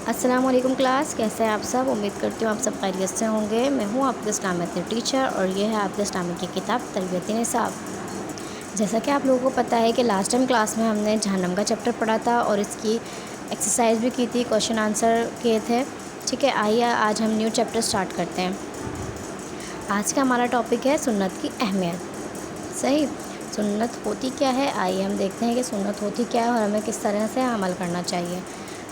السلام علیکم کلاس، کیسے ہیں آپ سب؟ امید کرتی ہوں آپ سب خیریت سے ہوں گے۔ میں ہوں آپ کے اسلامک کے ٹیچر اور یہ ہے آپ کے اسلامک کی کتاب تربیت نصاب۔ جیسا کہ آپ لوگوں کو پتہ ہے کہ لاسٹ ٹائم کلاس میں ہم نے جہنم کا چیپٹر پڑھا تھا اور اس کی ایکسرسائز بھی کی تھی، کویشچن آنسر کیے تھے۔ ٹھیک ہے، آئیے آج ہم نیو چیپٹر سٹارٹ کرتے ہیں۔ آج کا ہمارا ٹاپک ہے سنت کی اہمیت۔ صحیح، سنت ہوتی کیا ہے؟ آئیے ہم دیکھتے ہیں کہ سنت ہوتی کیا ہے اور ہمیں کس طرح سے عمل کرنا چاہیے۔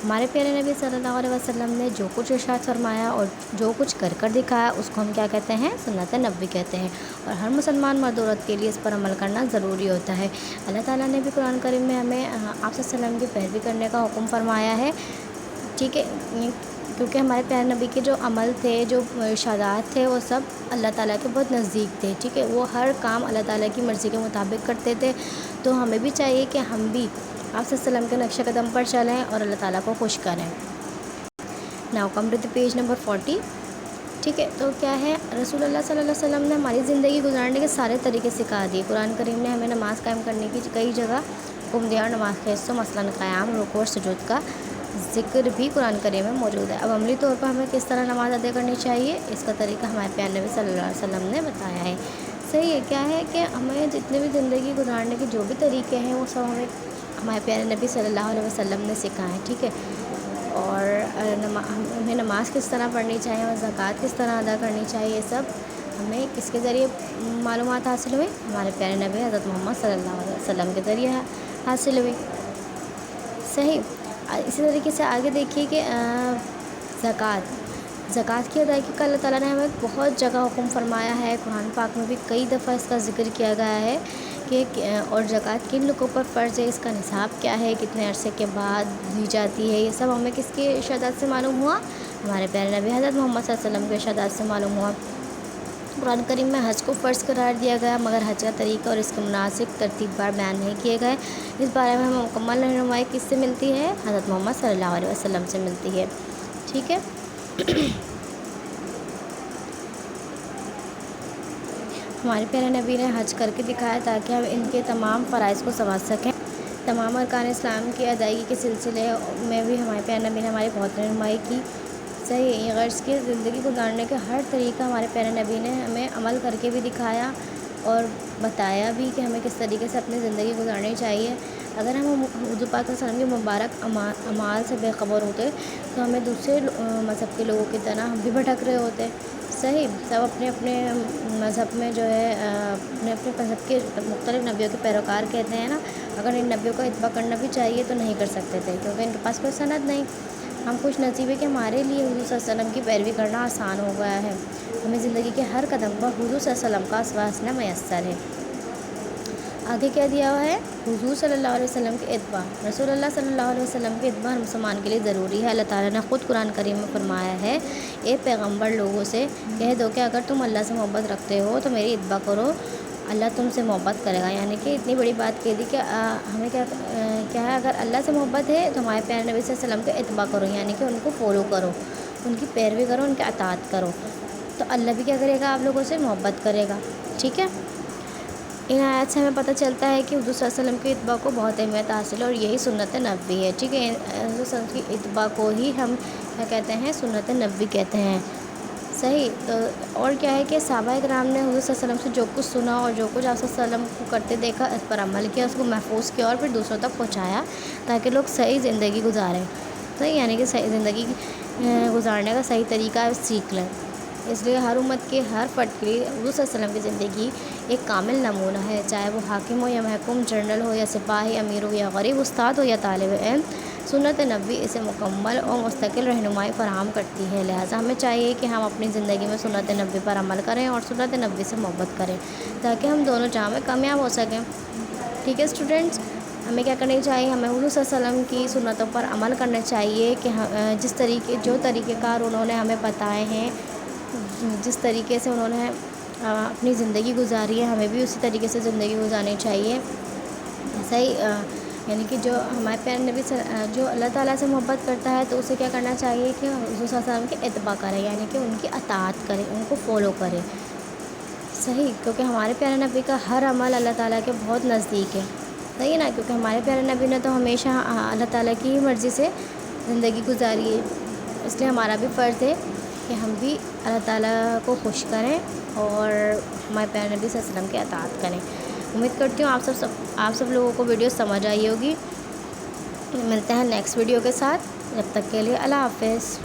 ہمارے پیارے نبی صلی اللہ علیہ وسلم نے جو کچھ ارشاد فرمایا اور جو کچھ کر دکھایا اس کو ہم کیا کہتے ہیں؟ سنت نبوی کہتے ہیں، اور ہر مسلمان مرد عورت کے لیے اس پر عمل کرنا ضروری ہوتا ہے۔ اللہ تعالیٰ نے بھی قرآن کریم میں ہمیں آپ صلی اللہ علیہ وسلم کی پیروی کرنے کا حکم فرمایا ہے۔ ٹھیک ہے، کیونکہ ہمارے پیارے نبی کے جو عمل تھے، جو ارشادات تھے، وہ سب اللہ تعالیٰ کے بہت نزدیک تھے۔ ٹھیک ہے، وہ ہر کام اللہ تعالیٰ کی مرضی کے مطابق کرتے تھے، تو ہمیں بھی چاہیے کہ ہم بھی آپ صلی اللہ علیہ وسلم کے نقش قدم پر چلیں اور اللہ تعالیٰ کو خوش کریں۔ Now come to the page number 40۔ ٹھیک ہے، تو کیا ہے؟ رسول اللہ صلی اللہ علیہ وسلم نے ہماری زندگی گزارنے کے سارے طریقے سکھا دیے۔ قرآن کریم نے ہمیں نماز قائم کرنے کی کئی جگہ حکم دیا اور نماز کے حصوں مثلاً قیام، رکوع اور سجود کا ذکر بھی قرآن کریم میں موجود ہے۔ اب عملی طور پر ہمیں کس طرح نماز ادا کرنی چاہیے، اس کا طریقہ ہمارے پیارے نبی صلی اللہ علیہ وسلم نے بتایا ہے۔ صحیح ہے، کیا ہے کہ ہمیں جتنے بھی زندگی گزارنے کے جو بھی طریقے ہیں وہ سب ہمارے پیارے نبی صلی اللہ علیہ وسلم نے سکھائے۔ ٹھیک ہے، اور ہمیں نماز کس طرح پڑھنی چاہیے اور زکوٰۃ کس طرح ادا کرنی چاہیے، یہ سب ہمیں کس کے ذریعے معلومات حاصل ہوئی؟ ہمارے پیارے نبی حضرت محمد صلی اللہ علیہ وسلم کے ذریعے حاصل ہوئی۔ صحیح، اسی طریقے سے آگے دیکھیے کہ زکوٰۃ کی ادائیگی کا اللہ تعالیٰ نے ہمیں بہت جگہ حکم فرمایا ہے۔ قرآن پاک میں بھی کئی دفعہ اس کا ذکر کیا گیا ہے کہ اور زکوٰۃ کن لوگوں پر فرض ہے، اس کا نصاب کیا ہے، کتنے عرصے کے بعد دی جاتی ہے، یہ سب ہمیں کس کے ارشادات سے معلوم ہوا؟ ہمارے پیارے نبی حضرت محمد صلی اللہ علیہ وسلم کے ارشادات سے معلوم ہوا۔ قرآن کریم میں حج کو فرض قرار دیا گیا، مگر حج کا طریقہ اور اس کے مناسک ترتیب بار بیان نہیں کیے گئے۔ اس بارے میں ہمیں مکمل رہنمائی کس سے ملتی ہے؟ حضرت محمد صلی اللہ علیہ وسلم سے ملتی ہے۔ ٹھیک ہے، ہمارے پیارے نبی نے حج کر کے دکھایا تاکہ ہم ان کے تمام فرائض کو سمجھ سکیں۔ تمام ارکان اسلام کی ادائیگی کے سلسلے میں بھی ہمارے پیارے نبی نے ہماری بہت رہنمائی کی۔ صحیح، یہ غرض کی زندگی گزارنے کے ہر طریقہ ہمارے پیارے نبی نے ہمیں عمل کر کے بھی دکھایا اور بتایا بھی کہ ہمیں کس طریقے سے اپنی زندگی گزارنی چاہیے۔ اگر ہم حضور پاک صلی اللہ علیہ وسلم کے مبارک اعمال سے بے خبر ہوتے تو ہمیں دوسرے مذہب کے لوگوں کی طرح ہم بھی بھٹک رہے ہوتے۔ صحیح، سب اپنے اپنے مذہب میں جو ہے اپنے اپنے مذہب کے مختلف نبیوں کے پیروکار کہتے ہیں نا، اگر ان نبیوں کا اتباع کرنا بھی چاہیے تو نہیں کر سکتے تھے، کیونکہ ان کے پاس کوئی سند نہیں۔ ہم خوش نصیب ہے کہ ہمارے لیے حضور صلی اللہ علیہ وسلم کی پیروی کرنا آسان ہو گیا ہے۔ ہمیں زندگی کے ہر قدم پر حضور صلی اللہ علیہ وسلم کا واسطہ میسر ہے۔ آگے کیا دیا ہوا ہے؟ حضور صلی اللہ علیہ وسلم کے اتباع، رسول اللہ صلی اللہ علیہ وسلم کے اتباع ہر مسلمان کے لیے ضروری ہے۔ اللہ تعالیٰ نے خود قرآن کریم میں فرمایا ہے، اے پیغمبر لوگوں سے کہہ دو کہ اگر تم اللہ سے محبت رکھتے ہو تو میری اتباع کرو، اللہ تم سے محبت کرے گا۔ یعنی کہ اتنی بڑی بات کہہ دی کہ ہمیں کیا ہے، اگر اللہ سے محبت ہے تو ہمارے پیارے نبی صلی اللہ علیہ وسلم کا اتباع کرو، یعنی کہ ان کو فالو کرو، ان کی پیروی کرو، ان کے اطاعت کرو، تو اللہ بھی کیا کرے گا؟ آپ لوگوں سے محبت کرے گا۔ ٹھیک ہے، ان آیات سے ہمیں پتہ چلتا ہے کہ حضور صلی اللہ علیہ وسلم کی اتباع کو بہت اہمیت حاصل ہے اور یہی سنت نبوی ہے۔ ٹھیک ہے، حضور صلی اللہ علیہ وسلم کی اتباع کو ہی ہم کیا کہتے ہیں؟ سنت نبوی کہتے ہیں۔ صحیح، تو اور کیا ہے کہ صحابہ کرام نے حضور صلی اللہ علیہ وسلم سے جو کچھ سنا اور جو کچھ آپ صلی اللہ علیہ وسلم کو کرتے دیکھا، اس پر عمل کیا، اس کو محفوظ کیا اور پھر دوسروں تک پہنچایا تاکہ لوگ صحیح زندگی گزاریں۔ صحیح، یعنی کہ صحیح زندگی گزارنے کا صحیح طریقہ سیکھ لیں۔ اس لیے ہر امت کے ہر فرد کے لیے حضور صلی اللہ علیہ وسلم کی زندگی ایک کامل نمونہ ہے، چاہے وہ حاکم ہو یا محکوم، جنرل ہو یا سپاہی، امیر ہو یا غریب، استاد ہو یا طالب علم، سنت نبوی اسے مکمل اور مستقل رہنمائی فراہم کرتی ہے۔ لہٰذا ہمیں چاہیے کہ ہم اپنی زندگی میں سنت نبوی پر عمل کریں اور سنت نبوی سے محبت کریں تاکہ ہم دونوں جہاں میں کامیاب ہو سکیں۔ ٹھیک ہے اسٹوڈنٹس، ہمیں کیا کرنی چاہیے؟ ہمیں حضور صلی اللہ علیہ وسلم کی سنتوں پر عمل کرنا چاہیے کہ جو طریقہ کار انہوں نے ہمیں بتائے ہیں، جس طریقے سے انہوں نے اپنی زندگی گزاری ہے، ہمیں بھی اسی طریقے سے زندگی گزارنی چاہیے۔ صحیح، یعنی کہ جو ہمارے پیارے نبی جو اللہ تعالیٰ سے محبت کرتا ہے تو اسے کیا کرنا چاہیے کہ حضور صلی اللہ علیہ وسلم کی اتباع کرے، یعنی کہ ان کی اطاعت کرے، ان کو فالو کرے۔ صحیح، کیونکہ ہمارے پیارے نبی کا ہر عمل اللہ تعالیٰ کے بہت نزدیک ہے۔ صحیح ہے نا، کیونکہ ہمارے پیارے نبی نے تو ہمیشہ اللہ تعالیٰ کی ہی مرضی سے زندگی گزاری ہے۔ اس لیے ہمارا بھی فرض ہے کہ ہم بھی اللہ تعالیٰ کو خوش کریں اور ہمارے پیارے نبی صلی اللہ علیہ وسلم کی اطاعت کریں۔ امید کرتی ہوں آپ سب لوگوں کو ویڈیو سمجھ آئی ہوگی۔ ملتے ہیں نیکسٹ ویڈیو کے ساتھ، جب تک کے لیے اللہ حافظ۔